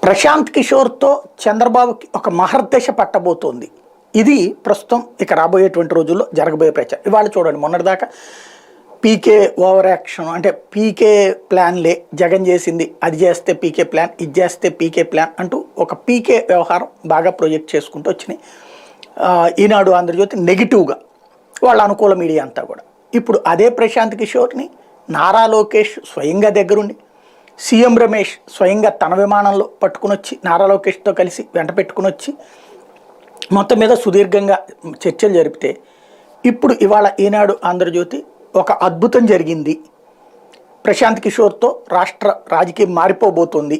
ప్రశాంత్ కిషోర్తో చంద్రబాబుకి ఒక మహర్దశ పట్టబోతోంది. ఇది ప్రస్తుతం ఇక రాబోయేటువంటి రోజుల్లో జరగబోయే ప్రచారం. ఇవాళ చూడండి, మొన్నటిదాకా పీకే ఓవర్ యాక్షన్, అంటే పీకే ప్లాన్లే జగన్ చేసింది, అది చేస్తే పీకే ప్లాన్, ఇది చేస్తే పీకే ప్లాన్ అంటూ ఒక పీకే వ్యవహారం బాగా ప్రొజెక్ట్ చేసుకుంటూ వచ్చినాయి. ఈనాడు, ఆంధ్రజ్యోతి నెగిటివ్గా వాళ్ళ అనుకూల మీడియా అంతా కూడా. ఇప్పుడు అదే ప్రశాంత్ కిషోర్ని నారా లోకేష్ స్వయంగా దగ్గరుండి, సీఎం రమేష్ స్వయంగా తన విమానంలో పట్టుకుని వచ్చి నారా లోకేష్తో కలిసి వెంట పెట్టుకుని వచ్చి మొత్తం మీద సుదీర్ఘంగా చర్చలు జరిపితే, ఇప్పుడు ఇవాళ ఈనాడు, ఆంధ్రజ్యోతి ఒక అద్భుతం జరిగింది, ప్రశాంత్ కిషోర్తో రాష్ట్ర రాజకీయం మారిపోబోతోంది,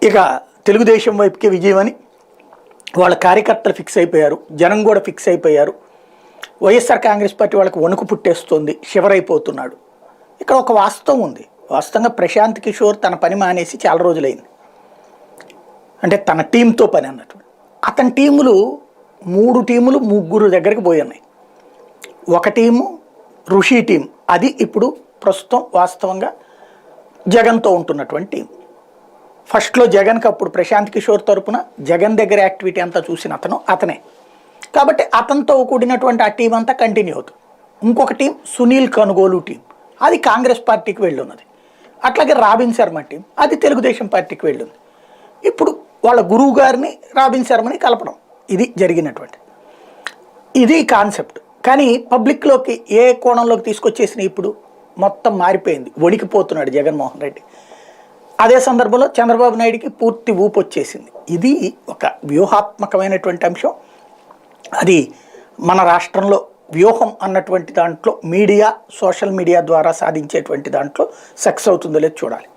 ఇక తెలుగుదేశం వైపుకే విజయం అని వాళ్ళ కార్యకర్తలు ఫిక్స్ అయిపోయారు, జనం కూడా ఫిక్స్ అయిపోయారు, వైఎస్ఆర్ కాంగ్రెస్ పార్టీ వాళ్ళకి వణుకు పుట్టేస్తుంది, షివరైపోతున్నాడు. ఇక్కడ ఒక వాస్తవం ఉంది. వాస్తవంగా ప్రశాంత్ కిషోర్ తన పని మానేసి చాలా రోజులైంది, అంటే తన టీంతో పని అన్నట్టు. అతని టీములు 3 టీములు 3 దగ్గరికి పోయి ఉన్నాయి. ఒక టీము ఋషి టీం, అది ఇప్పుడు ప్రస్తుతం వాస్తవంగా జగన్తో ఉంటున్నటువంటి టీం. ఫస్ట్లో జగన్కి అప్పుడు ప్రశాంత్ కిషోర్ తరపున జగన్ దగ్గర యాక్టివిటీ అంతా చూసిన అతనే కాబట్టి అతనితో కూడినటువంటి ఆ టీం అంతా కంటిన్యూ అవుతుంది. ఇంకొక టీం సునీల్ కనుగోలు టీం, అది కాంగ్రెస్ పార్టీకి వెళ్ళున్నది. అట్లాగే రాబిన్ శర్మ టీం, అది తెలుగుదేశం పార్టీకి వెళ్ళింది. ఇప్పుడు వాళ్ళ గురువు గారిని రాబిన్ శర్మని కలపడం, ఇది జరిగినటువంటి ఇది కాన్సెప్ట్. కానీ పబ్లిక్లోకి ఏ కోణంలోకి తీసుకొచ్చేసిన ఇప్పుడు మొత్తం మారిపోయింది, వణికిపోతున్నాడు జగన్మోహన్ రెడ్డి. అదే సందర్భంలో చంద్రబాబు నాయుడికి పూర్తి ఊపు వచ్చేసింది. ఇది ఒక వ్యూహాత్మకమైనటువంటి అంశం. అది మన రాష్ట్రంలో వ్యూహం అన్నటువంటి దాంట్లో మీడియా, సోషల్ మీడియా ద్వారా సాధించేటువంటి దాంట్లో సక్సెస్ అవుతుందో లేదో చూడాలి.